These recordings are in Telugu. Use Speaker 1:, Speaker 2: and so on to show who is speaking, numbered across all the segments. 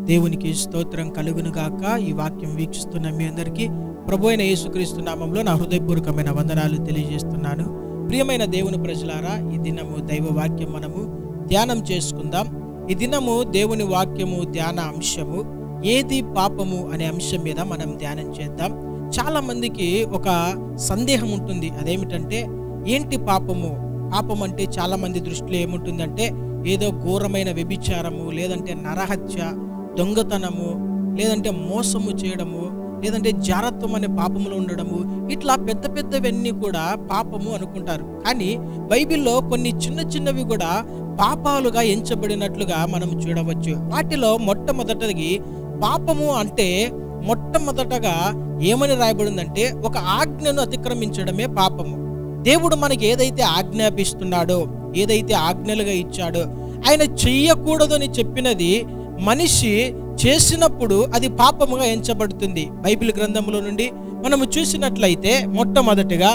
Speaker 1: దేవునికి స్తోత్రం కలుగును గాక. ఈ వాక్యం వీక్షిస్తున్న మీ అందరికీ ప్రభువైన యేసుక్రీస్తు నామములో నా హృదయపూర్వకమైన వందనాలు తెలియజేస్తున్నాను. ప్రియమైన దేవుని ప్రజలారా, ఈ దినము దైవ వాక్యం మనము ధ్యానం చేసుకుందాం. ఈ దినము దేవుని వాక్యము ధ్యాన అంశము ఏది పాపము అనే అంశం మీద మనం ధ్యానం చేద్దాం. చాలా మందికి ఒక సందేహం ఉంటుంది. అదేమిటంటే, ఏంటి పాపము? పాపం అంటే చాలా మంది దృష్టిలో ఏముంటుందంటే, ఏదో ఘోరమైన వ్యభిచారము, లేదంటే నరహత్య, దొంగతనము, లేదంటే మోసము చేయడము, లేదంటే జారత్వం అనే పాపములో ఉండడము, ఇట్లా పెద్ద పెద్దవన్నీ కూడా పాపము అనుకుంటారు. కానీ బైబిల్లో కొన్ని చిన్న చిన్నవి కూడా పాపాలుగా ఎంచబడినట్లుగా మనం చూడవచ్చు. వాటిలో మొట్టమొదటిది పాపము అంటే మొట్టమొదటగా ఏమని రాయబడిందంటే, ఒక ఆజ్ఞను అతిక్రమించడమే పాపము. దేవుడు మనకి ఏదైతే ఆజ్ఞాపిస్తున్నాడో, ఏదైతే ఆజ్ఞలుగా ఇచ్చాడో, ఆయన చెయ్యకూడదని చెప్పినది మనిషి చేసినప్పుడు అది పాపముగా ఎంచబడుతుంది. బైబిల్ గ్రంథంలో నుండి మనము చూసినట్లయితే మొట్టమొదటిగా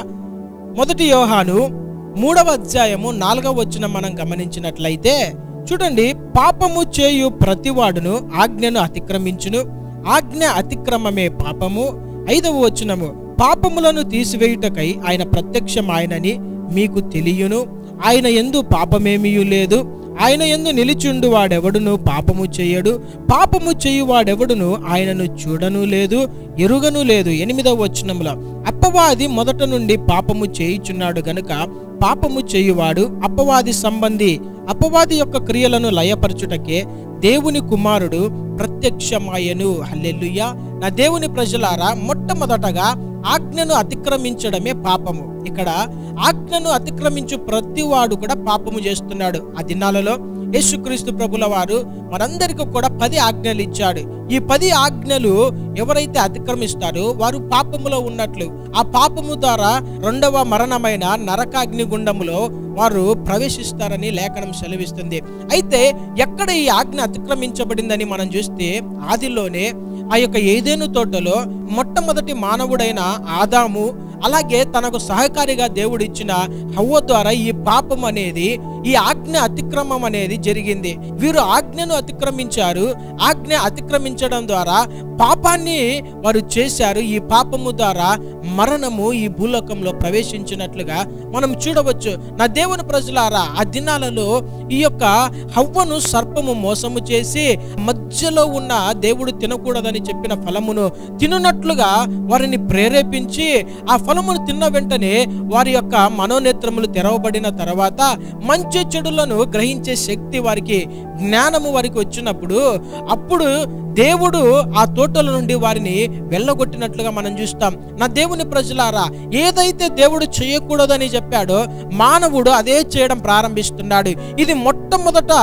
Speaker 1: 1 యోహాను 3వ అధ్యాయము 4వ వచనం మనం గమనించినట్లయితే చూడండి, పాపము చేయు ప్రతివాడును ఆజ్ఞను అతిక్రమించును, ఆజ్ఞ అతిక్రమమే పాపము. 5వ వచనము, పాపములను తీసివేయుటకై ఆయన ప్రత్యక్షమాయనని మీకు తెలియను, ఆయన యందు పాపమేమీ లేదు, ఆయన యందు నిలిచుండు వాడెవడును పాపము చేయడు, పాపము చేయువాడెవడును ఆయనను చూడను లేదు, ఎరుగను లేదు. 8వ వచనములో, అపవాది మొదట నుండి పాపము చేయుచున్నాడు గనుక పాపము చేయువాడు అపవాది సంబంధి, అపవాది యొక్క క్రియలను లయపరచుటకే దేవుని కుమారుడు ప్రత్యక్షమాయను. హల్లెలూయా. నా దేవుని ప్రజలారా, మొట్టమొదటగా ఆజ్ఞను అతిక్రమించడమే పాపము. ఇక్కడ ఆజ్ఞను అతిక్రమించు ప్రతివాడు కూడా పాపము చేస్తున్నాడు. ఆ దినాలలో యేసుక్రీస్తు ప్రభుల వారు మనందరికీ కూడా 10 ఆజ్ఞలు ఇచ్చాడు. ఈ 10 ఆజ్ఞలు ఎవరైతే అతిక్రమిస్తారో వారు పాపములో ఉన్నట్లు. ఆ పాపము ద్వారా 2వ మరణమైన నరకాగ్ని గుండములో వారు ప్రవేశిస్తారని లేఖనం సెలవిస్తుంది. అయితే ఎక్కడ ఈ ఆజ్ఞ అతిక్రమించబడిందని మనం చూస్తే, ఆదిలోనే ఆ యొక్క ఏదెను తోటలో మొట్టమొదటి మానవుడైన ఆదాము, అలాగే తనకు సహకారిగా దేవుడు ఇచ్చిన హవ్వ ద్వారా ఈ పాపం అనేది, ఈ ఆజ్ఞ అతిక్రమం అనేది జరిగింది. వీరు ఆజ్ఞను అతిక్రమించారు. ఆజ్ఞ అతిక్రమించడం ద్వారా పాపాన్ని వారు చేశారు. ఈ పాపము ద్వారా మరణము ఈ భూలోకంలో ప్రవేశించినట్లుగా మనం చూడవచ్చు. నా దేవుని ప్రజలారా, ఆ దినాలలో ఈ యొక్క హవ్వను సర్పము మోసము చేసి మధ్యలో ఉన్న దేవుడు తినకూడదని చెప్పిన ఫలమును తినునట్లుగా వారిని ప్రేరేపించి, ఆ ఫలమును తిన్న వెంటనే వారి యొక్క మనోనేత్రములు తెరవబడిన తర్వాత మంచి చెడులను గ్రహించే శక్తి వారికి, జ్ఞానము వారికి వచ్చినప్పుడు అప్పుడు దేవుడు ఆ తోటల నుండి వారిని వెళ్ళగొట్టినట్లుగా మనం చూస్తాం. నా దేవుని ప్రజలారా, ఏదైతే దేవుడు చేయకూడదని చెప్పాడో మానవుడు అదే చేయడం ప్రారంభిస్తున్నాడు. ఇది మొట్టమొదట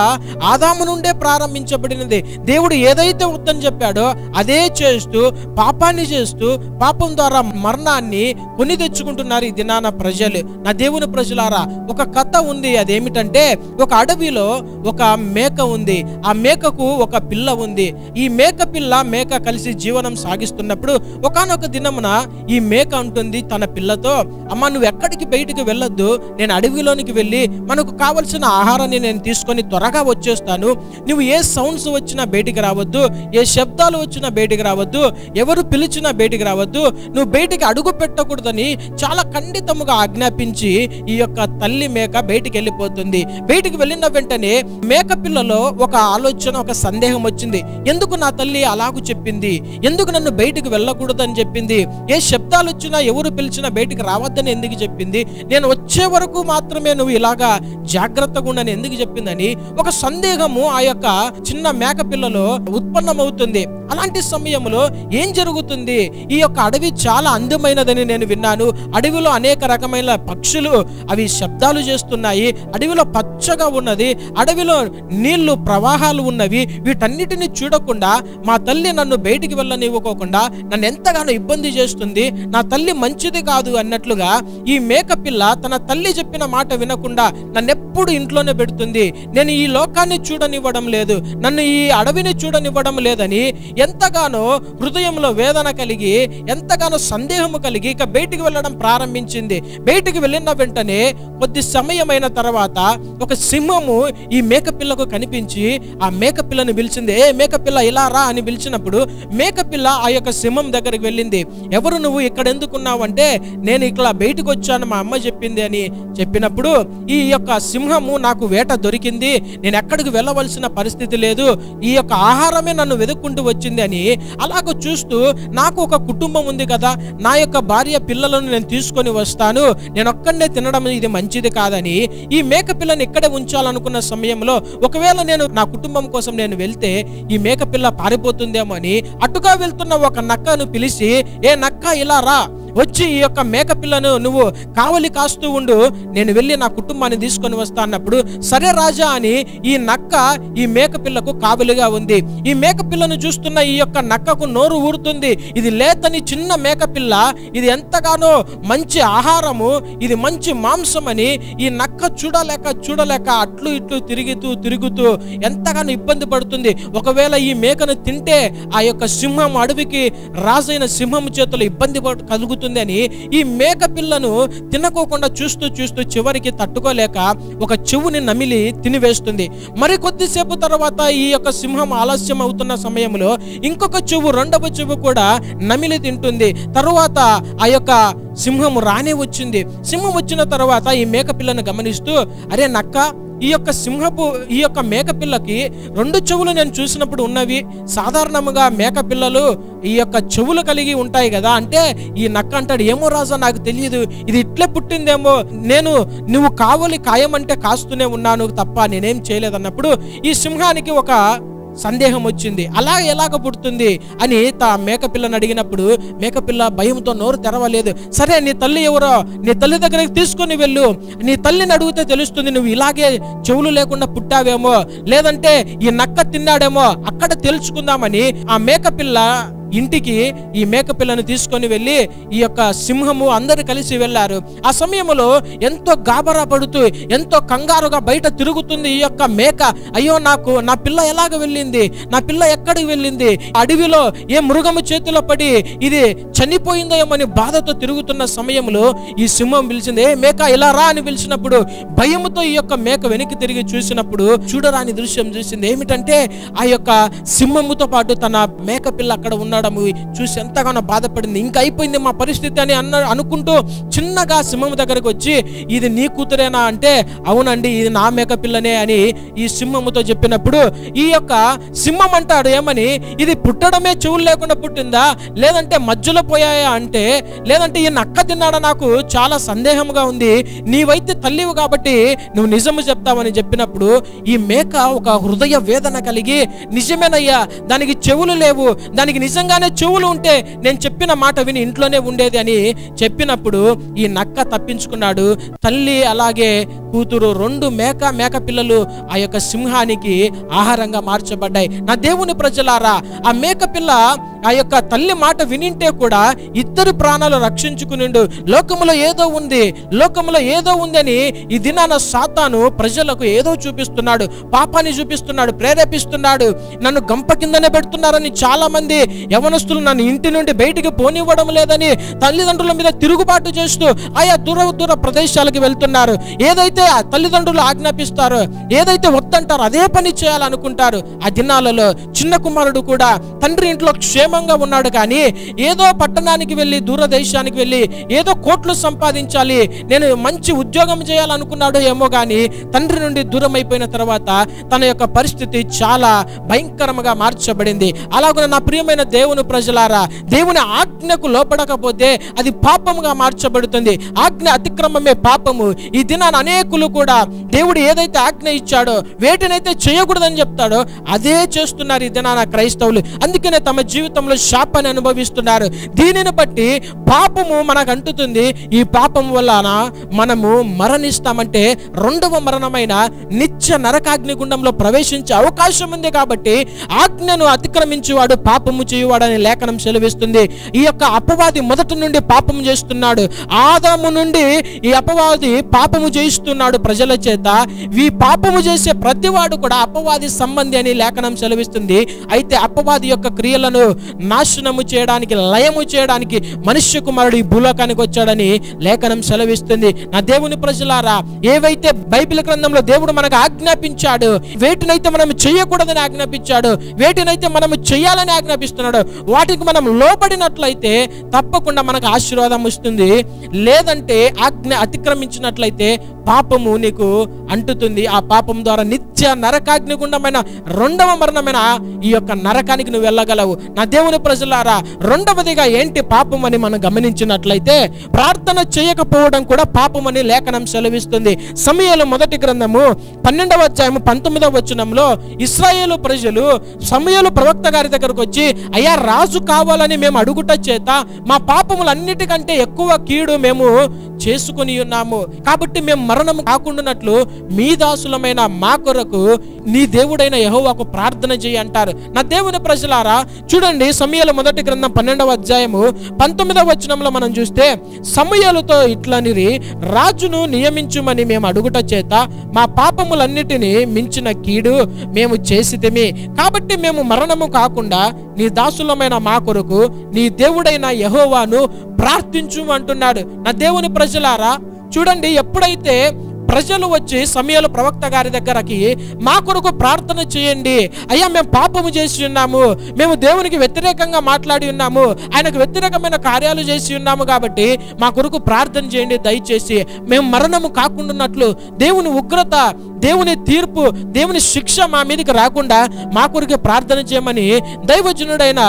Speaker 1: ఆదాము నుండే ప్రారంభించబడినది. దేవుడు ఏదైతే వద్దని చెప్పాడో అదే చేస్తూ, పాపాన్ని చేస్తూ, పాపం ద్వారా మరణాన్ని కొని తెచ్చుకుంటున్నారు ఈ దినాన ప్రజలు. నా దేవుని ప్రజలారా, ఒక కథ ఉంది. అదేమిటంటే, ఒక అడవిలో ఒక మేక ఉంది. ఆ మేకకు ఒక పిల్ల ఉంది. ఈ మేక పిల్ల మేక కలిసి జీవనం సాగిస్తున్నప్పుడు ఒకానొక దినమున ఈ మేక అంటుంది తన పిల్లతో, అమ్మ, నువ్వు ఎక్కడికి బయటికి వెళ్ళొద్దు, నేను అడవిలోనికి వెళ్ళి మనకు కావలసిన ఆహారాన్ని నేను తీసుకొని త్వరగా వచ్చేస్తాను. నువ్వు ఏ సౌండ్స్ వచ్చినా బయటికి రావద్దు, ఏ శబ్దాలు వచ్చినా బయటికి రావద్దు, ఎవరు పిలిచినా బయటికి రావద్దు, నువ్వు బయటికి అడుగు పెట్టకూడదని చాలా ఖండితముగా ఆజ్ఞాపించి ఈ యొక్క తల్లి మేక బయటికి వెళ్ళిపోతుంది. బయటికి వెళ్ళిన వెంటనే మేక పిల్లలో ఒక ఆలోచన, ఒక సందేహం వచ్చింది. ఎందుకు నా తల్లి అలాగూ చెప్పింది? ఎందుకు నన్ను బయటికి వెళ్ళకూడదని చెప్పింది? ఏ శబ్దాలు వచ్చినా, ఎవరు పిలిచినా బయటికి రావద్దని ఎందుకు చెప్పింది? నేను వచ్చే వరకు మాత్రమే నువ్వు ఇలాగా జాగ్రత్తగా ఉండని ఎందుకు చెప్పిందని ఒక సందేహము ఆ యొక్క చిన్న మేక పిల్లలో ఉత్పన్నమవుతుంది. అలాంటి సమయంలో ఏం జరుగుతుంది? ఈ యొక్క అడవి చాలా అందమైనదని నేను విన్నాను. అడవిలో అనేక రకమైన పక్షులు అవి శబ్దాలు చేస్తున్నాయి. అడవిలో పచ్చగా ఉన్నది, అడవిలో నీళ్లు ప్రవాహాలు ఉన్నవి. వీటన్నిటిని చూడకుండా మా తల్లి నన్ను బయటికి వెళ్ళనివ్వకోకుండా నన్ను ఎంతగానో ఇబ్బంది చేస్తుంది. నా తల్లి మంచిది కాదు అన్నట్లుగా ఈ మేక పిల్ల తన తల్లి చెప్పిన మాట వినకుండా నన్నెప్పుడు ఇంట్లోనే పెడుతుంది. నేను ఈ లోకాన్ని చూడనివ్వడం లేదు, నన్ను ఈ అడవిని చూడనివ్వడం లేదని ఎంతగానో హృదయంలో వేదన కలిగి, ఎంతగానో సందేహము కలిగి ఇక బయటికి వెళ్ళడం ప్రారంభించింది. బయటికి వెళ్ళిన వెంటనే కొద్ది సమయమైన తర్వాత ఒక సింహము ఈ మేక పిల్లకు కనిపించింది. అనిపించి ఆ మేకపిల్లని పిలిచింది. ఏ మేకపిల్ల ఇలా రా అని పిలిచినప్పుడు మేకపిల్ల ఆ యొక్క సింహం దగ్గరికి వెళ్ళింది. ఎవరు నువ్వు ఇక్కడ ఎందుకున్నావు అంటే, నేను ఇక్కడ బయటకు వచ్చాను, మా అమ్మ చెప్పింది అని చెప్పినప్పుడు, ఈ యొక్క సింహము నాకు వేట దొరికింది, నేను ఎక్కడికి వెళ్ళవలసిన పరిస్థితి లేదు, ఈ యొక్క ఆహారమే నన్ను వెతుక్కుంటూ వచ్చింది అని అలాగ చూస్తూ, నాకు ఒక కుటుంబం ఉంది కదా, నా యొక్క భార్య పిల్లలను నేను తీసుకొని వస్తాను, నేను ఒక్కడనే తినడం ఇది మంచిది కాదని ఈ మేకపిల్లని ఇక్కడే ఉంచాలనుకున్న సమయంలో, ఒకవేళ నేను నా కుటుంబం కోసం నేను వెళ్తే ఈ మేకపిల్ల పారిపోతుందేమో అని అటుగా వెళ్తున్న ఒక నక్కను పిలిచి, ఏ నక్క ఇలా రా, వచ్చి ఈ యొక్క మేకపిల్లను నువ్వు కావలి కాస్తూ ఉండు, నేను వెళ్ళి నా కుటుంబాన్ని తీసుకొని వస్తా అన్నప్పుడు, సరే రాజా అని ఈ నక్క ఈ మేకపిల్లకు కావలిగా ఉంది. ఈ మేకపిల్లను చూస్తున్న ఈ యొక్క నక్కకు నోరు ఊరుతుంది. ఇది లేతని చిన్న మేకపిల్ల, ఇది ఎంతగానో మంచి ఆహారము, ఇది మంచి మాంసం అని ఈ నక్క చూడలేక అట్లు ఇట్లు తిరుగుతూ ఎంతగానో ఇబ్బంది పడుతుంది. ఒకవేళ ఈ మేకను తింటే ఆ యొక్క సింహం, అడవికి రాజైన సింహం చేతుల్లో ఇబ్బంది కలుగుతుంది అని ఈ మేక పిల్లను తినకోకుండా చూస్తూ చివరికి తట్టుకోలేక ఒక చెవుని నమిలి తినివేస్తుంది. మరి కొద్దిసేపు తర్వాత ఈ యొక్క సింహం ఆలస్యం అవుతున్న సమయంలో ఇంకొక చెవు, రెండవ చెవు కూడా నమిలి తింటుంది. తరువాత ఆ యొక్క సింహం రానే వచ్చింది. సింహం వచ్చిన తర్వాత ఈ మేక పిల్లను గమనిస్తూ, అరే నక్క, ఈ యొక్క మేకపిల్లకి రెండు చెవులు నేను చూసినప్పుడు ఉన్నవి. సాధారణంగా మేకపిల్లలు ఈ యొక్క చెవులు కలిగి ఉంటాయి కదా అంటే, ఈ నక్క అంటాడు, ఏమో రాజా నాకు తెలియదు, ఇది ఇట్లే పుట్టిందేమో, నువ్వు కావలి కాయమంటే కాస్తూనే ఉన్నాను తప్ప నేనేం చేయలేదన్నప్పుడు ఈ సింహానికి ఒక సందేహం వచ్చింది. ఎలాగ పుడుతుంది అని మేకపిల్లని అడిగినప్పుడు మేకపిల్ల భయంతో నోరు తెరవలేదు. సరే, నీ తల్లి ఎవరో, నీ తల్లి దగ్గరికి తీసుకొని వెళ్ళు, నీ తల్లిని అడిగితే తెలుస్తుంది, నువ్వు ఇలాగే చెవులు లేకుండా పుట్టావేమో, లేదంటే ఈ నక్క తిన్నాడేమో, అక్కడ తెలుసుకుందామని ఆ మేకపిల్ల ఇంటికి ఈ మేకపిల్లను తీసుకొని వెళ్ళి ఈ యొక్క సింహము అందరు కలిసి వెళ్ళారు. ఆ సమయంలో ఎంతో గాబరా పడుతూ, ఎంతో కంగారుగా బయట తిరుగుతుంది ఈ యొక్క మేక. అయ్యో, నా పిల్ల ఎలాగ వెళ్ళింది, నా పిల్ల ఎక్కడికి వెళ్ళింది, అడవిలో ఏ మృగము చేతిలో పడి ఇది చనిపోయిందేమని బాధతో తిరుగుతున్న సమయంలో ఈ సింహం పిలిచింది. ఏ మేక ఇలా రా అని పిలిచినప్పుడు భయముతో ఈ యొక్క మేక వెనక్కి తిరిగి చూసినప్పుడు చూడరాని దృశ్యం చూసింది. ఏమిటంటే, ఆ యొక్క సింహముతో పాటు తన మేకపిల్ల అక్కడ ఉన్న చూసి ఎంతగానో బాధపడింది. ఇంకా అయిపోయింది మా పరిస్థితి అని అనుకుంటూ చిన్నగా సింహం దగ్గరకు వచ్చి, ఇది నీ కూతురేనా అంటే, అవునండి, ఇది నా మేకపిల్లనే అని ఈ సింహముతో చెప్పినప్పుడు ఈ యొక్క సింహం అంటాడు, ఏమని, ఇది పుట్టడమే చెవులు లేకుండా పుట్టిందా, లేదంటే మధ్యలో పోయాయా అంటే, లేదంటే ఈ నక్క తిన్నాడా, నాకు చాలా సందేహంగా ఉంది, నీవైతే తల్లివి కాబట్టి నువ్వు నిజము చెప్తావని చెప్పినప్పుడు ఈ మేక ఒక హృదయ వేదన కలిగి, నిజమేనయ్యా, దానికి చెవులు లేవు, దానికి నిజంగానే చెవులు ఉంటే నేను చెప్పిన మాట విని ఇంట్లోనే ఉండేది అని చెప్పినప్పుడు ఈ నక్క తప్పించుకున్నాడు. తల్లి అలాగే కూతురు రెండు మేక పిల్లలు ఆ యొక్క సింహానికి ఆహారంగా మార్చబడ్డాయి. నా దేవుని ప్రజలారా, ఆ మేక పిల్ల ఆ యొక్క తల్లి మాట వినింటే కూడా ఇద్దరు ప్రాణాలు రక్షించుకునిండు. లోకములో ఏదో ఉందని ఈ దినాన సాతాను ప్రజలకు ఏదో చూపిస్తున్నాడు, పాపాన్ని చూపిస్తున్నాడు, ప్రేరేపిస్తున్నాడు. నన్ను గంప కిందనే పెడుతున్నారని చాలా మంది యవనస్తులు నన్ను ఇంటి నుండి బయటికి పోనివ్వడం లేదని తల్లిదండ్రుల మీద తిరుగుబాటు చేస్తూ ఆయా దూర ప్రదేశాలకు వెళ్తున్నారు. ఏదైతే తల్లిదండ్రులు ఆజ్ఞాపిస్తారో, ఏదైతే వద్దంటారో అదే పని చేయాలనుకుంటారు. ఆ దినాలలో చిన్న కుమారుడు కూడా తండ్రి ఇంట్లో క్షేమంగా ఉన్నాడు, కానీ ఏదో పట్టణానికి వెళ్ళి, దూరదేశానికి వెళ్ళి ఏదో కోట్లు సంపాదించాలి, నేను మంచి ఉద్యోగం చేయాలనుకున్నాడు ఏమో, కానీ తండ్రి నుండి దూరం అయిపోయిన తర్వాత తన యొక్క పరిస్థితి చాలా భయంకరంగా మార్చబడింది. అలాగే నా ప్రియమైన దేవుని ప్రజలారా, దేవుని ఆజ్ఞకు లోపడకపోతే అది పాపముగా మార్చబడుతుంది. ఆజ్ఞ అతిక్రమమే పాపము. ఈ దినాన అనేకులు కూడా దేవుడు ఏదైతే ఆజ్ఞ ఇచ్చాడో, వేటినైతే చేయకూడదని చెప్తాడో అదే చేస్తున్నారు ఈ దినాన క్రైస్తవులు. అందుకనే తమ జీవితంలో శాపాన్ని అనుభవిస్తున్నారు. దీనిని బట్టి పాపము మనకు అంటుతుంది. ఈ పాపం వలన మనము మరణిస్తామంటే రెండవ మరణమైన నిత్య నరకాగ్ని గుండంలో ప్రవేశించే అవకాశం ఉంది. కాబట్టి ఆజ్ఞను అతిక్రమించేవాడు పాపము చేయువాడని లేఖనం సెలవిస్తుంది. ఈ యొక్క అపవాది మొదటి నుండి పాపము చేస్తున్నాడు. ఆదాము నుండి ఈ అపవాది పాపము చేయిస్తున్నాడు. చెబుతున్నాడు ప్రజల చేత, ఈ పాపము చేసే ప్రతివాడు కూడా అపవాది సంబంధి అని లేఖనం సెలవిస్తుంది. అయితే అపవాది యొక్క క్రియలను నాశనము చేయడానికి, లయము చేయడానికి మనుష్య కుమారుడు ఈ భూలోకానికి వచ్చాడని లేఖనం సెలవిస్తుంది. నా దేవుని ప్రజలారా, ఏవైతే బైబిల్ గ్రంథంలో దేవుడు మనకు ఆజ్ఞాపించాడు, వేటినైతే మనం చేయకూడదని ఆజ్ఞాపించాడు, వేటినైతే మనం చేయాలని ఆజ్ఞాపిస్తున్నాడు, వాటికి మనం లోబడినట్లయితే తప్పకుండా మనకు ఆశీర్వాదం వస్తుంది. లేదంటే ఆజ్ఞ అతిక్రమించినట్లయితే పాపము నీకు అంటుతుంది. ఆ పాపం ద్వారా నిత్య నరకాగ్నిగుండమైన రెండవ మరణమైన ఈ యొక్క నరకానికి నువ్వు వెళ్ళగలవు. నా దేవుని ప్రజలారా, రెండవదిగా ఏంటి పాపం అని మనం గమనించినట్లయితే ప్రార్థన చేయకపోవడం కూడా పాపం అని లేఖనం సెలవిస్తుంది. సమూయేలు మొదటి గ్రంథము 12వ అధ్యాయము 19వ వచనంలో ఇశ్రాయేలు ప్రజలు సమూయేలు ప్రవక్త గారి దగ్గరకు వచ్చి, అయ్యా రాజు కావాలని మేము అడుగుట చేత మా పాపములన్నిటికంటే ఎక్కువ కీడు మేము చేసుకుని ఉన్నాము, కాబట్టి మేము మరణము కాకుండానట్లు మీ దాసులమైన మా కొరకు నీ దేవుడైన యెహోవాకు ప్రార్థన చేయి అంటారు. నా దేవుని ప్రజలారా, చూడండి సమూయేలు మొదటి గ్రంథం 12వ అధ్యాయము 19వ వచనంలో మనం చూస్తే, సమూయేలుతో ఇట్లనిరి, రాజును నియమించుమని మేము అడుగుట చేత మా పాపములన్నిటినీ మించిన కీడు మేము చేసితిమి, కాబట్టి మేము మరణము కాకుండా నీ దాసులమైన మా కొరకు నీ దేవుడైన యెహోవాను ప్రార్థించు అంటున్నాడు. నా దేవుని ప్రజలారా, చూడండి, ఎప్పుడైతే ప్రజలు వచ్చి సమూయేలు ప్రవక్త గారి దగ్గరకి మా కొరకు ప్రార్థన చేయండి, అయ్యా మేము పాపము చేసి ఉన్నాము, మేము దేవునికి వ్యతిరేకంగా మాట్లాడి ఉన్నాము, ఆయనకు వ్యతిరేకమైన కార్యాలు చేసి ఉన్నాము, కాబట్టి మా కొరకు ప్రార్థన చేయండి దయచేసి, మేము మరణము కాకుండాన్నట్లు, దేవుని ఉగ్రత, దేవుని తీర్పు, దేవుని శిక్ష మా మీదకి రాకుండా మా కొరకు ప్రార్థన చేయమని దైవజనుడైన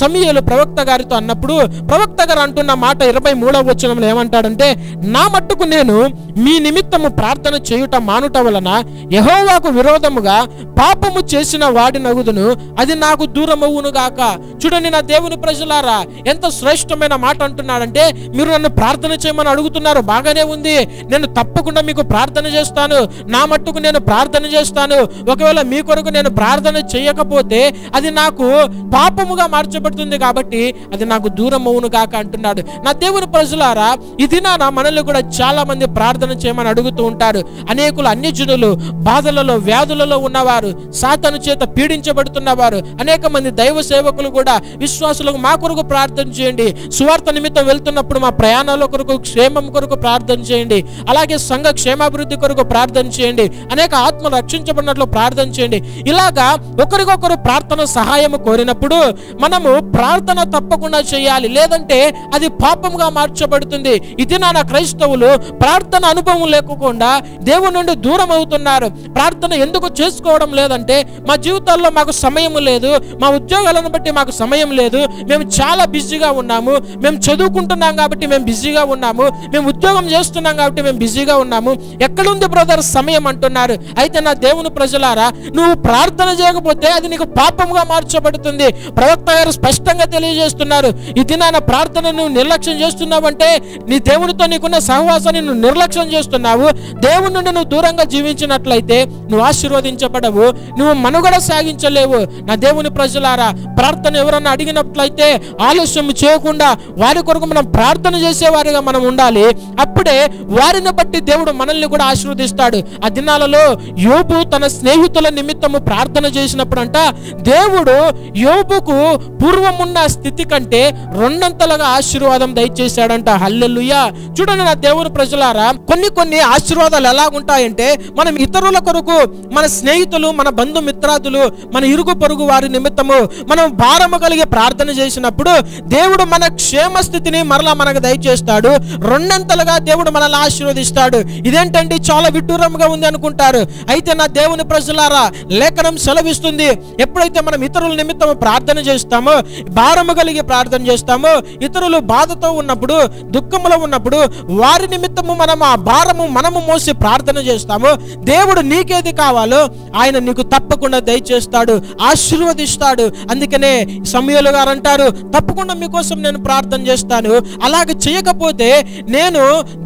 Speaker 1: సమూయేలు ప్రవక్త గారితో అన్నప్పుడు ప్రవక్త గారు అంటున్న మాట 23వ వచనంలో ఏమంటాడంటే, నా మట్టుకు నేను మీ నిమిత్తము ప్రార్థన చేయుట మానుట వలన యెహోవాకు విరోధముగా పాపము చేసిన వాడినగుదును, అది నాకు దూరమవును గాక. చూడండి నా దేవుని ప్రజలారా, ఎంత శ్రేష్టమైన మాట అంటున్నాడంటే, మీరు నన్ను ప్రార్థన చేయమని అడుగుతున్నారు, బాగానే ఉంది, నేను తప్పకుండా మీకు ప్రార్థన చేస్తాను, నా మట్టుకు నేను ప్రార్థన చేస్తాను. ఒకవేళ మీ కొరకు నేను ప్రార్థన చేయకపోతే అది నాకు పాపముగా మార్చబడుతుంది, కాబట్టి అది నాకు దూరం అవును కాక అంటున్నాడు. నా దేవుని ప్రజలారా, ఈ దినాన మనల్ని కూడా చాలా మంది ప్రార్థన చేయమని అడుగుతూ ఉంటారు. అనేకులు అన్యజనులు బాధలలో, వ్యాధులలో ఉన్నవారు, సాతాను చేత పీడించబడుతున్నవారు, అనేక మంది దైవ సేవకులు కూడా విశ్వాసులకు మా కొరకు ప్రార్థన చేయండి, సువార్త నిమిత్తం వెళ్తున్నప్పుడు మా ప్రయాణాల కొరకు, క్షేమం కొరకు ప్రార్థన చేయండి, అలాగే సంఘ క్షేమాభివృద్ధి కొరకు ప్రార్థన చేయండి, అనేక ఆత్మలు రక్షించబడినట్లు ప్రార్థన చేయండి. ఇలాగా ఒకరికొకరు ప్రార్థన సహాయం కోరినప్పుడు మనము ప్రార్థన తప్పకుండా చేయాలి, లేదంటే అది పాపంగా మార్చబడుతుంది. ఇది నా క్రైస్తవులు ప్రార్థన అనుభవం లేకుండా దేవుని నుండి దూరం అవుతున్నారు. ప్రార్థన ఎందుకు చేసుకోవడం లేదంటే, మా జీవితాల్లో మాకు సమయం లేదు, మా ఉద్యోగాలను బట్టి మాకు సమయం లేదు, మేము చాలా బిజీగా ఉన్నాము, మేము చదువుకుంటున్నాం కాబట్టి మేము బిజీగా ఉన్నాము, మేము ఉద్యోగం చేస్తున్నాం కాబట్టి మేము బిజీగా ఉన్నాము, ఎక్కడుంది బ్రదర్ సమయం అంటున్నారు. అయితే నా దేవుని ప్రజలారా, నువ్వు ప్రార్థన చేయకపోతే అది నీకు పాపంగా మార్చబడుతుంది. ప్రవక్త గారు స్పష్టంగా తెలియజేస్తున్నారు, ఇది నా ప్రార్థన నువ్వు నిర్లక్ష్యం చేస్తున్నావంటే నీ దేవునితో నీకున్న సహవాసాన్ని నువ్వు నిర్లక్ష్యం చేస్తున్నావు. దేవుని నుండి నువ్వు దూరంగా జీవించినట్లయితే నువ్వు ఆశీర్వదించబడవు, నువ్వు మనుగడ సాగించలేవు. నా దేవుని ప్రజలారా, ప్రార్థన ఎవరన్నా అడిగినట్లయితే ఆలస్యం చేయకుండా వారి కొరకు మనం ప్రార్థన చేసేవారిగా మనం ఉండాలి. అప్పుడే వారిని బట్టి దేవుడు మనల్ని కూడా ఆశీర్వదిస్తాడు. ఆ దినాలలో యోబు తన స్నేహితుల నిమిత్తము ప్రార్థన చేసినప్పుడు అంట, దేవుడు యోబుకు పూర్వమున్న స్థితి కంటే రెండంతలుగా ఆశీర్వాదం దయచేశాడంట. హల్లెలూయా. చూడండి నా దేవుని ప్రజలారా, కొన్ని ఆశీర్వాదాలు ఎలా ఉంటాయంటే, మనం ఇతరుల కొరకు, మన స్నేహితులు, మన బంధుమిత్రాదులు, మన ఇరుగు పొరుగు వారి నిమిత్తము మనం భారము కలిగి ప్రార్థన చేసినప్పుడు దేవుడు మన క్షేమ స్థితిని మరలా మనకు దయచేస్తాడు, రెండంతలుగా దేవుడు మనల్ని ఆశీర్వదిస్తాడు. ఇదేంటండి చాలా విడ్డూరంగా ఉంది అనుకుంటారు. అయితే నా దేవుని ప్రజలారా, లేఖనం సెలవిస్తుంది, ఎప్పుడైతే మనం ఇతరుల నిమిత్తము ప్రార్థన చేస్తామో, భారము కలిగి ప్రార్థన చేస్తామో, ఇతరులు బాధతో ఉన్నప్పుడు, దుఃఖంలో ఉన్నప్పుడు వారి నిమిత్తము మనం ఆ భారము మనము మోసి ప్రార్థన చేస్తాము, దేవుడు నీకేది కావాలో ఆయన నీకు తప్పకుండా దయచేస్తాడు, ఆశీర్వదిస్తాడు. అందుకనే సమూయేలు గారు అంటారు, తప్పకుండా మీకోసం నేను ప్రార్థన చేస్తాను, అలాగే చేయకపోతే నేను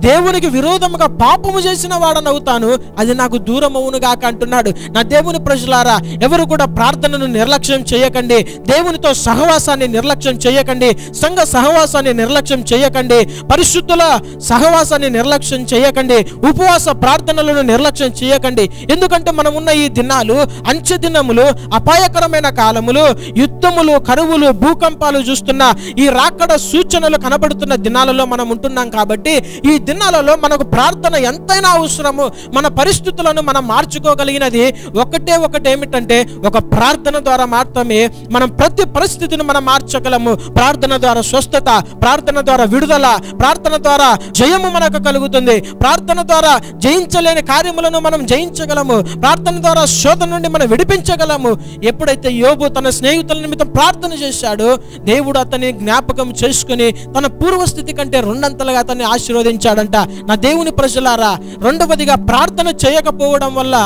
Speaker 1: దేవునికి విరోధముగా పాపము చేసిన వాడని అవుతాను, అది నాకు నాకు దూరం అవునుగాక అంటున్నాడు. నా దేవుని ప్రజలారా, ఎవరు కూడా ప్రార్థనను నిర్లక్ష్యం చేయకండి, దేవునితో సహవాసాన్ని నిర్లక్ష్యం చేయకండి, సంఘ సహవాసాన్ని నిర్లక్ష్యం చేయకండి, పరిశుద్ధుల సహవాసాన్ని నిర్లక్ష్యం చేయకండి, ఉపవాస ప్రార్థనలను నిర్లక్ష్యం చేయకండి. ఎందుకంటే మనం ఉన్న ఈ దినాలు అంచె దినములు, అపాయకరమైన కాలములు, యుద్ధములు, కరువులు, భూకంపాలు చూస్తున్న ఈ రాకడ సూచనలు కనబడుతున్న దినాలలో మనం ఉంటున్నాం. కాబట్టి ఈ దినాలలో మనకు ప్రార్థన ఎంతైనా అవసరము. మన పరిస్థితులను మనం మార్చుకోగలిగినది ఒకటేమిటంటే ఒక ప్రార్థన ద్వారా మాత్రమే మనం ప్రతి పరిస్థితిని మనం మార్చగలము. ప్రార్థన ద్వారా స్వస్థత, ప్రార్థన ద్వారా విడుదల, ప్రార్థన ద్వారా జయము మనకు కలుగుతుంది. ప్రార్థన ద్వారా జయించలేని కార్యములను మనం జయించగలము. ప్రార్థన ద్వారా శోధన నుండి మనం విడిపించగలము. ఎప్పుడైతే యోబు తన స్నేహితుల నిమిత్తం ప్రార్థన చేశాడో దేవుడు అతన్ని జ్ఞాపకం చేసుకుని తన పూర్వస్థితి కంటే రెండంతలుగా అతన్ని ఆశీర్వదించాడంట. నా దేవుని ప్రజలారా, రెండవదిగా ప్రార్థన చేయకపోవడం వల్ల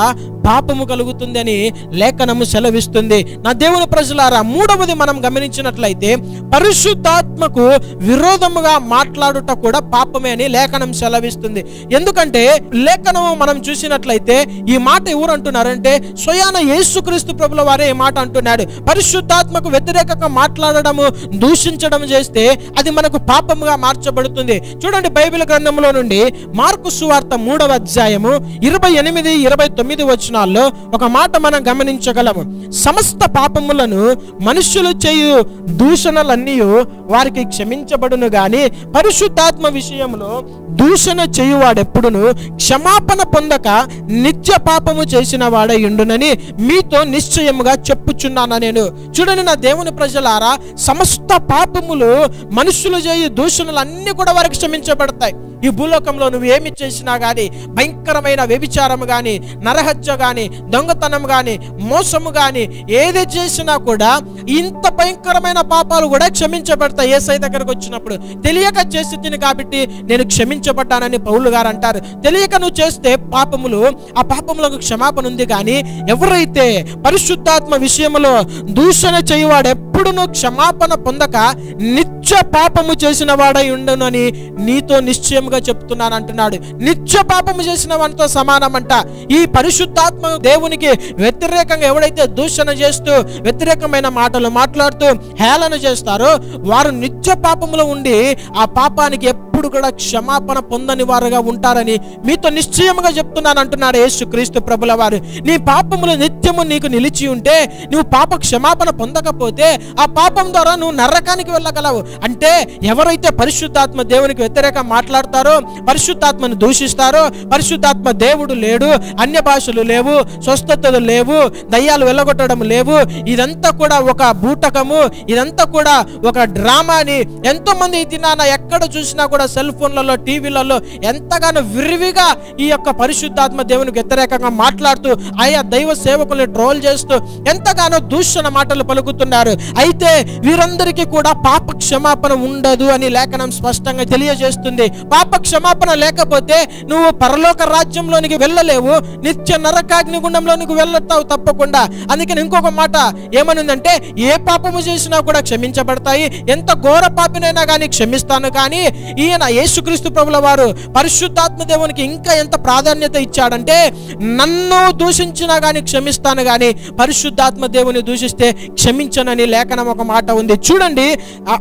Speaker 1: పాపము కలుగుతుంది అని లేఖనము సెలవిస్తుంది. నా దేవుని ప్రజలారా, మూడవది మనం గమనించినట్లయితే పరిశుద్ధాత్మకు విరోధముగా మాట్లాడుట కూడా పాపమే అని లేఖనం సెలవిస్తుంది. ఎందుకంటే లేఖనము మనం చూసినట్లయితే ఈ మాట ఎవరు అంటున్నారంటే స్వయాన యేసుక్రీస్తు ప్రభుల వారే ఈ మాట అంటున్నాడు. పరిశుద్ధాత్మకు వ్యతిరేకంగా మాట్లాడడము, దూషించడం చేస్తే అది మనకు పాపముగా మార్చబడుతుంది. చూడండి, బైబిల్ గ్రంథంలో నుండి మార్కు సువార్త 3వ అధ్యాయము 28, 29 వచనాల్లో ఒక మాట మనం గమనించగలము. సమస్త పాపములను మనుషులు చేయు దూషణలన్నీ వారికి క్షమించబడును గాని పరిశుద్ధాత్మ విషయంలో దూషణ చేయువాడెప్పుడును క్షమాపణ పొందక నిత్య పాపము చేసిన వాడై ఉండునని మీతో నిశ్చయముగా చెప్పుచున్నాను నేను. చూడండి నా దేవుని ప్రజలారా, సమస్త పాపములు మనుషులు చేయు దూషణలు అన్ని కూడా వారికి క్షమించబడతాయి. ఈ భూలోకంలో నువ్వు ఏమి చేసినా గానీ, భయంకరమైన వ్యభిచారము గాని, నరహత్య గాని, దొంగతనం గాని, మోసము గాని ఏది చేసినా కూడా ఇంత భయంకరమైన పాపాలు కూడా క్షమించబడతాయి యేసయ్య దగ్గరకు వచ్చినప్పుడు. తెలియక చేసి తిని కాబట్టి నేను క్షమించబడ్డానని పౌలు గారు అంటారు. తెలియక నువ్వు చేస్తే పాపములు, ఆ పాపములకు క్షమాపణ ఉంది. కానీ ఎవరైతే పరిశుద్ధాత్మ విషయంలో దూషణ చేయువాడు ఎప్పుడును క్షమాపణ పొందక నిత్య పాపము చేసిన వాడై ఉండునని నీతో నిశ్చయముగా చెప్తున్నాను అంటున్నాడు. నిత్య పాపము చేసిన వాడితో సమానమంట. ఈ పరిశుద్ధాత్మ దేవునికి వ్యతిరేకంగా ఎవడైతే దూషణ చేస్తూ వ్యతిరేకమైన మాటలు మాట్లాడుతూ హేళన చేస్తారో వారు నిత్య పాపములో ఉండి ఆ పాపానికి ఎప్పుడు కూడా క్షమాపణ పొందని వారుగా ఉంటారని మీతో నిశ్చయముగా చెప్తున్నాను అంటున్నాడు యేసుక్రీస్తు ప్రభుల వారు. నీ పాపములు నిత్యము నీకు నిలిచి ఉంటే, నువ్వు పాప క్షమాపణ పొందకపోతే ఆ పాపం ద్వారా నువ్వు నరకానికి వెళ్ళగలవు. అంటే ఎవరైతే పరిశుద్ధాత్మ దేవునికి వ్యతిరేకంగా మాట్లాడతారో, పరిశుద్ధాత్మను దూషిస్తారో, పరిశుద్ధాత్మ దేవుడు లేడు, అన్య భాషలు లేవు, స్వస్థతలు లేవు, దయ్యాలు వెళ్ళగొట్టడం లేవు, ఇదంతా కూడా ఒక బూటకము, ఇదంతా కూడా ఒక డ్రామా అని ఎంతో మంది దినాన ఎక్కడ చూసినా కూడా సెల్ ఫోన్లలో, టీవీలలో ఎంతగానో విరివిగా ఈ యొక్క పరిశుద్ధాత్మ దేవునికి వ్యతిరేకంగా మాట్లాడుతూ ఆయా దైవ సేవకుల్ని ట్రోల్ చేస్తూ ఎంతగానో దూషణ మాటలు పలుకుతున్నారు. అయితే వీరందరికీ కూడా పాప క్షమాపణ ఉండదు అని లేఖనం స్పష్టంగా తెలియజేస్తుంది. పాప క్షమాపణ లేకపోతే నువ్వు పరలోక రాజ్యంలోనికి వెళ్ళలేవు, నిత్య నరకాగ్ని గుండంలోనికి వెళ్ళతావు తప్పకుండా. అందుకని ఇంకొక మాట ఏమనుందంటే, ఏ పాపము చేసినా కూడా క్షమించబడతాయి, ఎంత ఘోర పాపినైనా కానీ క్షమిస్తాను. కానీ ఈయన యేసుక్రీస్తు ప్రభుల వారు పరిశుద్ధాత్మ దేవునికి ఇంకా ఎంత ప్రాధాన్యత ఇచ్చాడంటే, నన్ను దూషించినా కానీ క్షమిస్తాను, కానీ పరిశుద్ధాత్మ దేవుని దూషిస్తే క్షమించనని లేఖనం ఒక మాట ఉంది. చూడండి,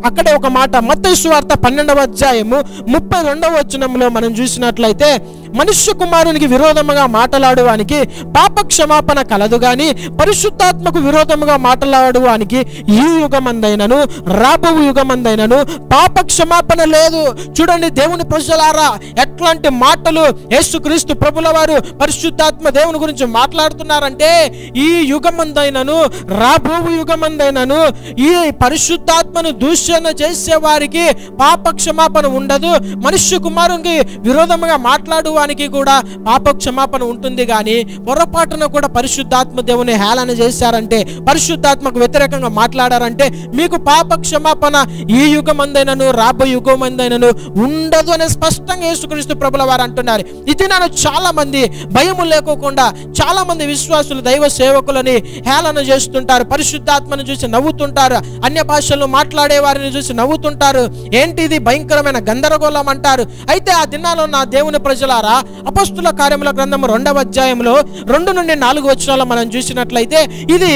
Speaker 1: అక్కడే ఒక మాట మత్తయి సువార్త 12వ అధ్యాయము 32వ వచనంలో మనం చూసినట్లయితే, మనుష్య కుమారునికి విరోధముగా మాట్లాడువానికి పాప క్షమాపణ కలదు గాని పరిశుద్ధాత్మకు విరోధముగా మాట్లాడువానికి ఈ యుగమందైనను రాబో యుగమందైనను పాప క్షమాపణ లేదు. చూడండి దేవుని ప్రజలారా, ఎట్లాంటి మాటలు యేసుక్రీస్తు ప్రభుల వారు పరిశుద్ధాత్మ దేవుని గురించి మాట్లాడుతున్నారంటే, ఈ యుగమందైనను రాబో యుగమందైనను ఈ పరిశుద్ధాత్మను దూషణ చేసే వారికి పాప క్షమాపణ ఉండదు. మనుష్య కుమారునికి విరోధముగా మాట్లాడువానికి కూడా పాప క్షమాపణ ఉంటుంది. కానీ పొరపాటున కూడా పరిశుద్ధాత్మ దేవుని హేళన చేశారంటే, పరిశుద్ధాత్మకు వ్యతిరేకంగా మాట్లాడారంటే మీకు పాప క్షమాపణ ఈ యుగమందైనను రాబో యుగమందైనను ఉండదు అని స్పష్టంగా యేసుక్రీస్తు ప్రభుల వారు అంటున్నారు. ఇది నన్ను చాలా మంది భయము లేకోకుండా చాలా మంది విశ్వాసులు దైవ సేవకులని హేళన చేస్తుంటారు, పరిశుద్ధాత్మను చూసి నవ్వుతుంటారు, అన్య భాషల్లో మాట్లాడే వారిని చూసి నవ్వుతుంటారు. ఏంటి ఇది భయంకరమైన గందరగోళం అంటారు. అయితే ఆ దినాల్లో నా దేవుని ప్రజలారా, అపొస్తలుల కార్యముల గ్రంథం 2వ అధ్యాయంలో 2 నుండి 4 వచనాల్లో మనం చూసినట్లయితే ఇది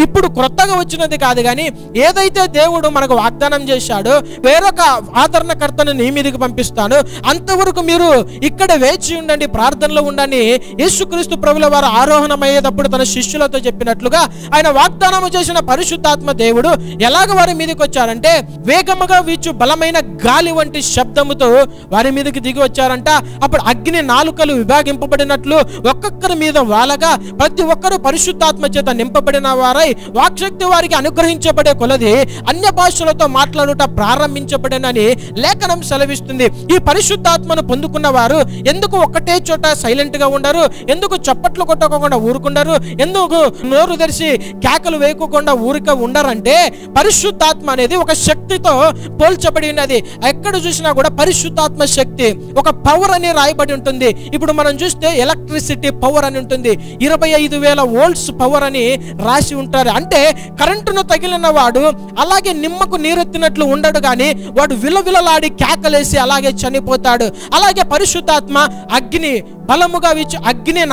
Speaker 1: ఇప్పుడు కొత్తగా వచ్చినది కాదు, కానీ ఏదైతే దేవుడు మనకు వాగ్దానం చేశాడో వేరొక ఆదరణకర్తను నీ మీదకి పంపిస్తాను, అంతవరకు మీరు ఇక్కడ వేచి ఉండండి, ప్రార్థనలో ఉండండి యేసుక్రీస్తు ప్రభుల వారు ఆరోహణమయ్యేటప్పుడు తన శిష్యులతో చెప్పినట్లుగా ఆయన వాగ్దానం చేసిన పరిశుద్ధాత్మ దేవుడు ఎలాగ వారి మీదకి వచ్చారంటే వేగముగా వీచు బలమైన గాలి వంటి శబ్దముతో వారి మీదకి దిగి వచ్చారంట. అప్పుడు అగ్ని నాలుకలు విభాగింపబడినట్లు ఒక్కొక్కరి మీద వాలగా ప్రతి ఒక్కరూ పరిశుద్ధాత్మ చేత నింపబడిన వారై వాక్శక్తి వారికి అనుగ్రహించబడే కొలది అన్య భాషలతో మాట్లాడుట ప్రారంభించబడినని లేఖనం సెలవిస్తుంది. ఈ పరిశుద్ధాత్మను పొందుకున్న వారు ఎందుకు ఒక్కటే చోట సైలెంట్ గా ఉండరు? ఎందుకు చప్పట్లు కొట్టకుండా ఊరుకుండరు? ఎందుకు నోరు తెరిచి కేకలు వేయకుండా ఊరిక ఉండరంటే పరిశుద్ధాత్మ అనేది ఒక శక్తితో పోల్చబడి ఉన్నది. ఎక్కడ చూసినా కూడా పరిశుద్ధాత్మ శక్తి ఒక పవర్ అని రాయబడి ఉంటుంది. ఇప్పుడు మనం చూస్తే ఎలక్ట్రిసిటీ పవర్ అని ఉంటుంది, 25,000 వోల్ట్స్ పవర్ అని రాసి ఉంటారు. అంటే కరెంటును తగిలిన వాడు అలాగే నిమ్మకు నీరెత్తినట్లు ఉండడు, కానీ వాడు విలవిలలాడి కేకలేసి అలాగే చనిపోతాడు. అలాగే పరిశుద్ధాత్మ అగ్ని బలముగా వీచి అగ్ని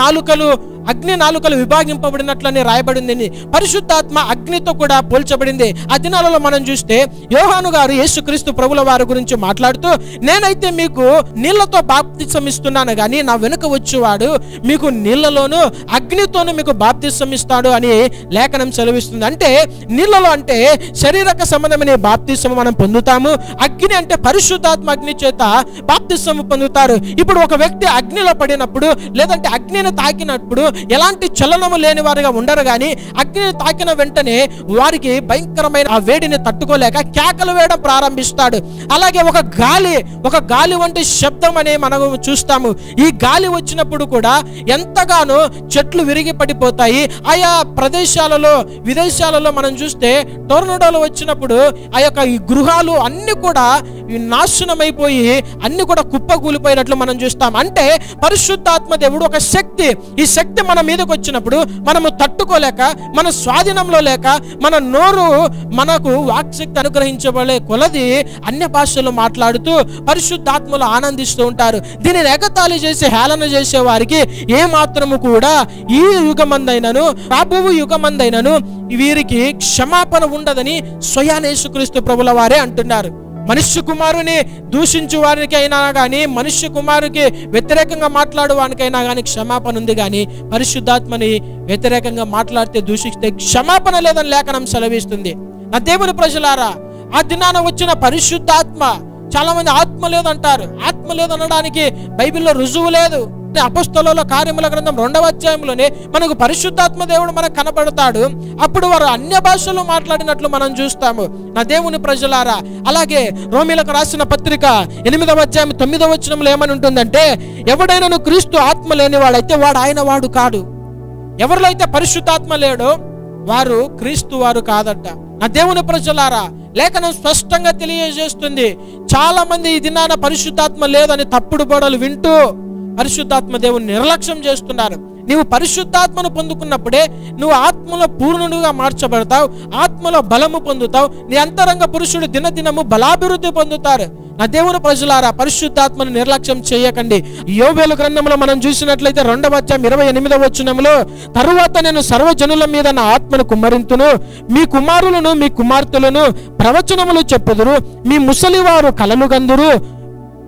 Speaker 1: నాలుకలు విభాగింపబడినట్లని రాయబడింది. పరిశుద్ధాత్మ అగ్నితో కూడా పోల్చబడింది. ఆ దినాలలో మనం చూస్తే యోహాను గారు యేసుక్రీస్తు ప్రభుల వారి గురించి మాట్లాడుతూ, నేనైతే మీకు నీళ్లతో బాప్తిసం ఇస్తున్నాను, కానీ నా వెనుక వచ్చేవాడు మీకు నీళ్లలోను అగ్నితోను మీకు బాప్తిసం ఇస్తాడు అని లేఖనం సెలవిస్తుంది. అంటే నీళ్లలో అంటే శరీరక సంబంధమైన బాప్తిసం మనం పొందుతాము, అగ్ని అంటే పరిశుద్ధాత్మ అగ్ని చేత బాప్తిసం పొందుతారు. ఇప్పుడు ఒక వ్యక్తి అగ్నిలో పడినప్పుడు లేదంటే అగ్నిని తాకినప్పుడు ఎలాంటి చలనము లేని వారిగా ఉండరు, కానీ అగ్నిని తాకిన వెంటనే వారికి భయంకరమైన ఆ వేడిని తట్టుకోలేక కేకలు వేయడం ప్రారంభిస్తాడు. అలాగే ఒక గాలి వంటి శబ్దం అనే మనం చూస్తాము. ఈ గాలి వచ్చినప్పుడు కూడా ఎంతగానో చెట్లు విరిగి పడిపోతాయి. ఆయా ప్రదేశాలలో విదేశాలలో మనం చూస్తే టోర్నడోలు వచ్చినప్పుడు ఆ యొక్క ఈ గృహాలు అన్ని కూడా నాశనమైపోయి అన్ని కూడా కుప్పకూలిపోయినట్లు మనం చూస్తాం. అంటే పరిశుద్ధాత్మ దేవుడు ఒక శక్తి. ఈ శక్తి మన మీదకి వచ్చినప్పుడు మనము తట్టుకోలేక, మన స్వాధీనంలో లేక, మన నోరు మనకు వాక్శక్తి అనుగ్రహించబడే కొలది అన్య భాషలు మాట్లాడుతూ పరిశుద్ధాత్మలు ఆనందిస్తూ ఉంటారు. దీనిని ఎగతాళి చేసి హేళన చేసే వారికి ఏ మాత్రము కూడా ఈ యుగమందైనను రాబోవు యుగమందైనను వీరికి క్షమాపణ ఉండదని స్వయాన యేసుక్రీస్తు ప్రభుల వారే అంటున్నారు. మనుష్య కుమారుని దూషించు వారికైనా కానీ, మనుష్య కుమారుకి వ్యతిరేకంగా మాట్లాడు వానికైనా కానీ క్షమాపణ ఉంది, కానీ పరిశుద్ధాత్మని వ్యతిరేకంగా మాట్లాడితే దూషిస్తే క్షమాపణ లేదని లేఖనం సెలవిస్తుంది. నా దేవుని ప్రజలారా, ఆ దినాన వచ్చిన పరిశుద్ధాత్మ, చాలా మంది ఆత్మ లేదంటారు. ఆత్మ లేదనడానికి బైబిల్లో రుజువు లేదు. అపొస్తలుల కార్యముల గ్రంథం 2వ అధ్యాయంలోనే మనకు పరిశుద్ధాత్మ దేవుడు మనకు కనబడతాడు. అప్పుడు వారు అన్య భాషలో మాట్లాడినట్లు మనం చూస్తాము. నా దేవుని ప్రజలారా, అలాగే రోమీలకు రాసిన పత్రిక 8వ అధ్యాయం 9వ వచనంలో ఏమని ఉంటుందంటే, ఎవడైనా క్రీస్తు ఆత్మ లేనివాడైతే వాడు ఆయన వాడు కాడు. ఎవరిలో అయితే పరిశుద్ధాత్మ లేడో వారు క్రీస్తు వారు కాదట. నా దేవుని ప్రజలారా, లేఖనం స్పష్టంగా తెలియజేస్తుంది. చాలా మంది ఈ దినాన పరిశుద్ధాత్మ లేదని తప్పుడు బోడలు వింటూ పరిశుద్ధాత్మ దేవుని నిర్లక్ష్యం చేస్తున్నారు. నీవు పరిశుద్ధాత్మను పొందుకున్నప్పుడే నువ్వు ఆత్మలో పూర్ణుడుగా మార్చబడతావు, ఆత్మలో బలము పొందుతావు. నీ అంతరంగ పురుషుడు దినదినము బలాభివృద్ధి పొందుతారు. నా దేవుని ప్రజలారా, పరిశుద్ధాత్మను నిర్లక్ష్యం చేయకండి. యోబేలు గ్రంథంలో మనం చూసినట్లయితే 2వ అధ్యాయం 28వ వచనంలో, తరువాత నేను సర్వజనుల మీద నా ఆత్మను కుమ్మరింతును, మీ కుమారులను మీ కుమార్తెలను ప్రవచనములు చెప్పుదురు, మీ ముసలివారు కలలు గందురు,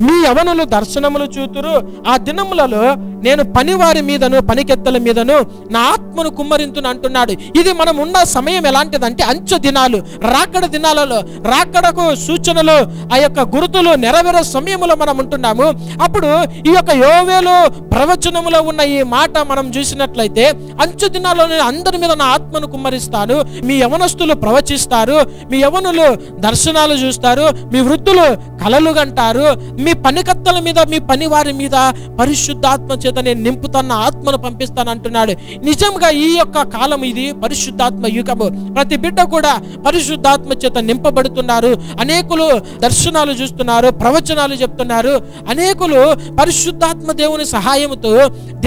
Speaker 1: మీ యవనులు దర్శనములు చూతురు. ఆ దినములలో నేను పనివారి మీదను పనికెత్తల మీదను నా ఆత్మను కుమ్మరింతును అంటున్నాడు. ఇది మనం ఉన్న సమయం ఎలాంటిదంటే అంచె దినాలు, రాకడ దినాలలో రాకడకు సూచనలు, ఆ యొక్క గుర్తులు నెరవేరే సమయంలో మనం ఉంటున్నాము. అప్పుడు ఈ యొక్క యోవేలు ప్రవచనములో ఉన్న ఈ మాట మనం చూసినట్లయితే, అంచె దినాల్లో నేను అందరి మీద నా ఆత్మను కుమ్మరిస్తాను, మీ యవనస్తులు ప్రవచిస్తారు, మీ యవనులు దర్శనాలు చూస్తారు, మీ వృద్ధులు కలలు గంటారు, మీ పనికత్తల మీద, మీ పని వారి మీద పరిశుద్ధాత్మ చేత నేను నింపుతున్న ఆత్మను పంపిస్తాను అంటున్నాడు. నిజంగా ఈ యొక్క కాలం ఇది పరిశుద్ధాత్మ యుగము. ప్రతి బిడ్డ కూడా పరిశుద్ధాత్మ చేత నింపబడుతున్నారు. అనేకులు దర్శనాలు చూస్తున్నారు, ప్రవచనాలు చెప్తున్నారు. అనేకులు పరిశుద్ధాత్మ దేవుని సహాయంతో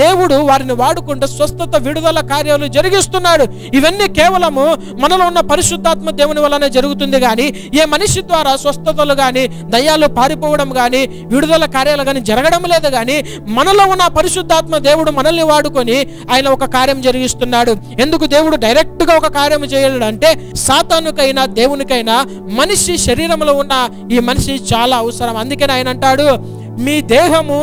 Speaker 1: దేవుడు వారిని వాడుకుంటూ స్వస్థత, విడుదల కార్యాలు జరిగిస్తున్నాడు. ఇవన్నీ కేవలము మనలో ఉన్న పరిశుద్ధాత్మ దేవుని వల్లనే జరుగుతుంది. కానీ ఏ మనిషి ద్వారా స్వస్థతలు కానీ, దయ్యాలు పారిపోవడం కానీ, విడుదల కార్యాలు కానీ జరగడం లేదు. కానీ మనలో ఉన్న పరిశుద్ధాత్మ దేవుడు మనల్ని వాడుకొని ఆయన ఒక కార్యం జరిగిస్తున్నాడు. ఎందుకు దేవుడు డైరెక్ట్ గా ఒక కార్యం చేయలేడు అంటే, సాతానుకైనా దేవునికైనా మనిషి శరీరంలో ఉన్న ఈ మనిషి చాలా అవసరం. అందుకని ఆయన అంటాడు, మీ దేహము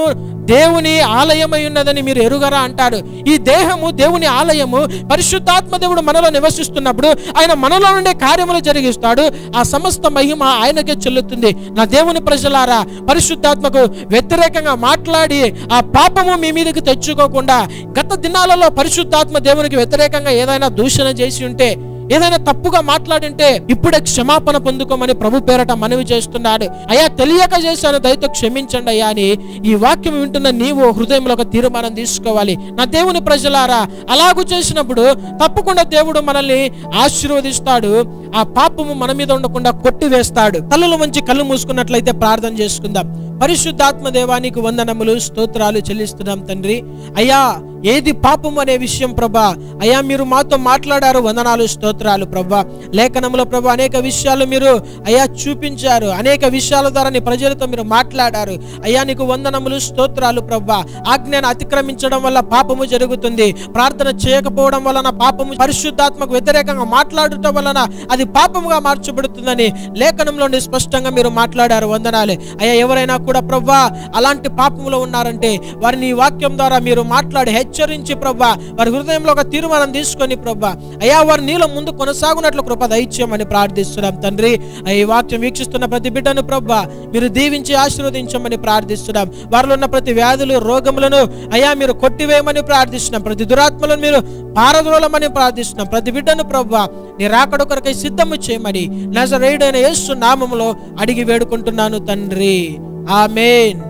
Speaker 1: దేవుని ఆలయమై ఉన్నదని మీరు ఎరుగరా అంటాడు. ఈ దేహము దేవుని ఆలయము. పరిశుద్ధాత్మ దేవుడు మనలో నివసిస్తున్నప్పుడు ఆయన మనలో ఉండే కార్యములు జరిగిస్తాడు. ఆ సమస్త మహిమ ఆయనకే చెల్లుతుంది. నా దేవుని ప్రజలారా, పరిశుద్ధాత్మకు వ్యతిరేకంగా మాట్లాడి ఆ పాపము మీ మీదకి తెచ్చుకోకుండా, గత దినాలలో పరిశుద్ధాత్మ దేవునికి వ్యతిరేకంగా ఏదైనా దూషణ చేసి ఉంటే, ఏదైనా తప్పుగా మాట్లాడింటే ఇప్పుడే క్షమాపణ పొందుకోమని ప్రభు పేరట మనవి చేస్తున్నాడు. అయ్యా, తెలియక చేశాను, దయతో క్షమించండి అయ్యా అని ఈ వాక్యం వింటున్న నీవు హృదయంలో ఒక తీర్మానం తీసుకోవాలి. నా దేవుని ప్రజలారా, అలాగూ చేసినప్పుడు తప్పకుండా దేవుడు మనల్ని ఆశీర్వదిస్తాడు. ఆ పాపము మన మీద ఉండకుండా కొట్టివేస్తాడు. కళ్ళలో మంచి కళ్ళు మూసుకున్నట్లయితే ప్రార్థన చేసుకుందాం. పరిశుద్ధాత్మ దేవానికి వందనములు, స్తోత్రాలు చెల్లిస్తున్నాం తండ్రి. అయ్యా, ఏది పాపం అనే విషయం ప్రభా, అయ్యా మీరు మాతో మాట్లాడారు. వందనాలు, స్తోత్రాలు ప్రభా. లేఖనంలో ప్రభా అనేక విషయాలు మీరు అయ్యా చూపించారు. అనేక విషయాల ద్వారా నీ ప్రజలతో మీరు మాట్లాడారు. అయ్యా నీకు వందనములు, స్తోత్రాలు ప్రభా. ఆజ్ఞను అతిక్రమించడం వల్ల పాపము జరుగుతుంది. ప్రార్థన చేయకపోవడం వలన పాపము, పరిశుద్ధాత్మకు వ్యతిరేకంగా మాట్లాడటం వలన అది పాపముగా మార్చబడుతుందని లేఖనంలో స్పష్టంగా మీరు మాట్లాడారు. వందనాలే అయ్యా. ఎవరైనా కూడా ప్రభా అలాంటి పాపములో ఉన్నారంటే వారిని ఈ వాక్యం ద్వారా మీరు మాట్లాడి హెచ్చరించి ప్రభా, వారి హృదయంలో ఒక తీర్మానం తీసుకొని ప్రభా అయ్యా వారి నీలో ముందు కొనసాగునట్లు కృప దయచేయమని ప్రార్థిస్తున్నాం తండ్రి. ఈ వాక్యం వీక్షిస్తున్న ప్రతి బిడ్డను ప్రభా మీరు దీవించి ఆశీర్వదించమని ప్రార్థిస్తున్నాం. వారిలో ఉన్న ప్రతి వ్యాధులు, రోగములను అయ్యా మీరు కొట్టివేయమని ప్రార్థిస్తున్నాం. ప్రతి దురాత్మలను మీరు పారద్రోలమని ప్రార్థిస్తున్నాం. ప్రతి బిడ్డను ప్రభా నీ రాకడ కొరకై సిద్ధము చేయమని నజరేయుడైన యేసు నామములో అడిగి వేడుకుంటున్నాను తండ్రి. ఆమేన్.